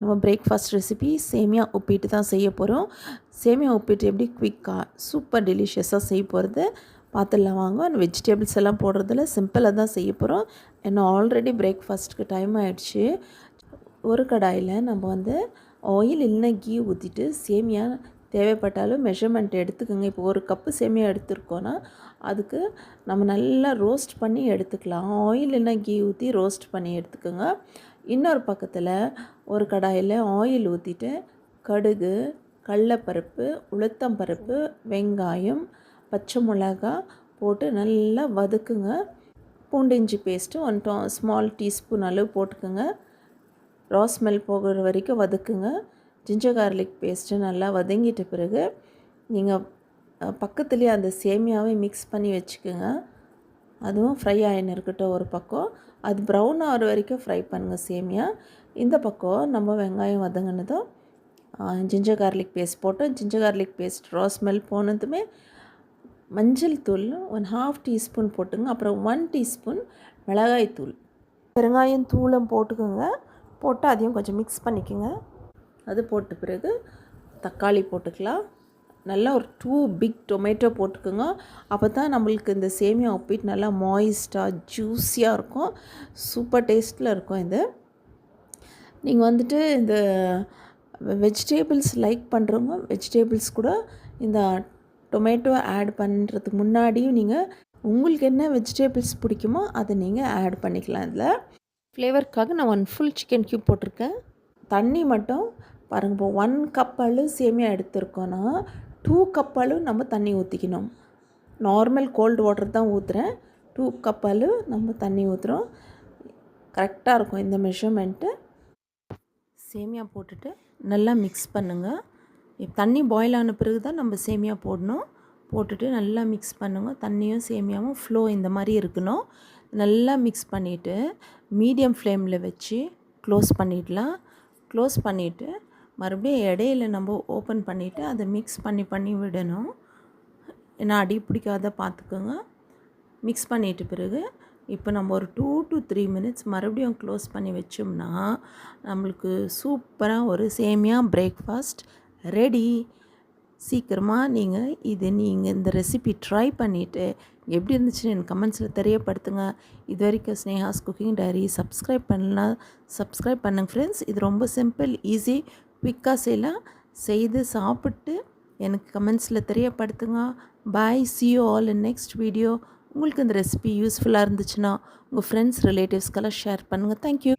நம்ம breakfast recipe சேமியா உப்பிட்டு தான் செய்ய போகிறோம். சேமியா உப்பிட்டு எப்படி குயிக்காக சூப்பர் டெலிஷியஸாக செய்ய போகிறது பார்த்துடலாம் வாங்க. வெஜிடபிள்ஸ் எல்லாம் போடுறதில்ல, சிம்பிளாக தான் செய்ய போகிறோம். ஏன்னா ஆல்ரெடி பிரேக்ஃபாஸ்ட்டுக்கு டைம் ஆகிடுச்சு. ஒரு கடாயில் நம்ம ஆயில் இல்லைன்னா கீ ஊற்றிட்டு சேமியா தேவைப்பட்டாலும் மெஷர்மெண்ட் எடுத்துக்கோங்க. இப்போ ஒரு கப்பு சேமியா எடுத்துருக்கோன்னா அதுக்கு நம்ம நல்லா ரோஸ்ட் பண்ணி எடுத்துக்கலாம். ஆயில் இல்லைன்னா கீ ஊற்றி ரோஸ்ட் பண்ணி எடுத்துக்கோங்க. இன்னொரு பக்கத்தில் ஒரு கடாயில் ஆயில் ஊற்றிட்டு கடுகு, கடலைப்பருப்பு, உளுத்தம்பருப்பு, வெங்காயம், பச்சை மிளகாய் போட்டு நல்லா வதக்குங்க. பூண்டு இஞ்சி பேஸ்ட்டு 1 ஸ்மால் டீஸ்பூன் அளவு போட்டுக்கோங்க. ரா ஸ்மெல் போகிற வரைக்கும் வதக்குங்க. ஜிஞ்சர் கார்லிக் பேஸ்ட்டு நல்லா வதங்கிட்ட பிறகு நீங்கள் பக்கத்துலேயே அந்த சேமியாவை மிக்ஸ் பண்ணி வச்சுக்கோங்க. அதுவும் ஃப்ரை ஆகின்னு இருக்கட்டும் ஒரு பக்கம். அது ப்ரௌன் ஆகிற வரைக்கும் ஃப்ரை பண்ணுங்கள் சேமியா. இந்த பக்கம் நம்ம வெங்காயம் வதங்கினதும் ஜிஞ்சர் கார்லிக் பேஸ்ட் போட்டு ginger garlic paste raw smell போனதுமே மஞ்சள் தூள் 1/2 டீஸ்பூன் போட்டுங்க. அப்புறம் 1 டீஸ்பூன் மிளகாய் தூள், பெருங்காயம் தூளும் போட்டுக்கோங்க. போட்டு அதையும் கொஞ்சம் மிக்ஸ் பண்ணிக்கோங்க. அது போட்ட பிறகு தக்காளி போட்டுக்கலாம். நல்லா ஒரு 2 பிக் டொமேட்டோ போட்டுக்கோங்க. அப்போ தான் நம்மளுக்கு இந்த சேமியா உப்பிட்டு நல்லா மாய்ஸ்டாக ஜூஸியாக இருக்கும். சூப்பர் டேஸ்ட்டில் இருக்கும் இது. நீங்கள் இந்த வெஜிடபிள்ஸ் லைக் பண்ணுறவங்க வெஜிடபிள்ஸ் கூட இந்த டொமேட்டோ ஆட் பண்ணுறதுக்கு முன்னாடியும் நீங்கள் உங்களுக்கு என்ன வெஜிடபிள்ஸ் பிடிக்குமோ அதை நீங்கள் ஆட் பண்ணிக்கலாம். இதில் ஃப்ளேவருக்காக நான் 1 ஃபுல் சிக்கன் க்யூப் போட்டிருக்கேன். தண்ணி மட்டும் பாருங்கள். இப்போ 1 கப் அளவு சேமியா எடுத்துருக்கோன்னா 2 கப் அளவு நம்ம தண்ணி ஊற்றிக்கணும். நார்மல் கோல்டு வாட்டர் தான் ஊற்றுறேன். 2 கப் அளவு நம்ம தண்ணி ஊற்றுறோம். கரெக்டாக இருக்கும் இந்த மெஷர்மெண்ட்டு. சேமியா போட்டுட்டு நல்லா மிக்ஸ் பண்ணுங்கள். தண்ணி பாயில் ஆன பிறகு தான் நம்ம சேமியா போடணும். போட்டுட்டு நல்லா மிக்ஸ் பண்ணுங்கள். தண்ணியும் சேமியாவும் ஃப்ளோ இந்த மாதிரி இருக்கணும். நல்லா மிக்ஸ் பண்ணிவிட்டு மீடியம் ஃப்ளேமில் வச்சு க்ளோஸ் பண்ணிடலாம். க்ளோஸ் பண்ணிவிட்டு மறுபடியும் இடையில நம்ம ஓப்பன் பண்ணிவிட்டு அதை மிக்ஸ் பண்ணி விடணும். ஏன்னா அடி பிடிக்காத பார்த்துக்கோங்க. மிக்ஸ் பண்ணிட்ட பிறகு இப்போ நம்ம ஒரு 2 to 3 மினிட்ஸ் மறுபடியும் க்ளோஸ் பண்ணி வச்சோம்னா நம்மளுக்கு சூப்பராக ஒரு சேமியா பிரேக்ஃபாஸ்ட் ரெடி. சீக்கிரமாக நீங்கள் இந்த ரெசிபி ட்ரை பண்ணிவிட்டு எப்படி இருந்துச்சுன்னு எனக்கு கமெண்ட்ஸில் தெரியப்படுத்துங்க. இது வரைக்கும் ஸ்னேஹாஸ் குக்கிங் டைரி சப்ஸ்கிரைப் பண்ணலாம், சப்ஸ்கிரைப் பண்ணுங்கள் ஃப்ரெண்ட்ஸ். இது ரொம்ப சிம்பிள், ஈஸி, குவிக்காக செய்யலாம். செய்து சாப்பிட்டு எனக்கு கமெண்ட்ஸில் தெரியப்படுத்துங்க. பாய், see you all in next video. உங்களுக்கு இந்த ரெசிபி யூஸ்ஃபுல்லாக இருந்துச்சுன்னா உங்கள் ஃப்ரெண்ட்ஸ் ரிலேட்டிவ்ஸ்க்கெல்லாம் ஷேர் பண்ணுங்கள். தேங்க்யூ.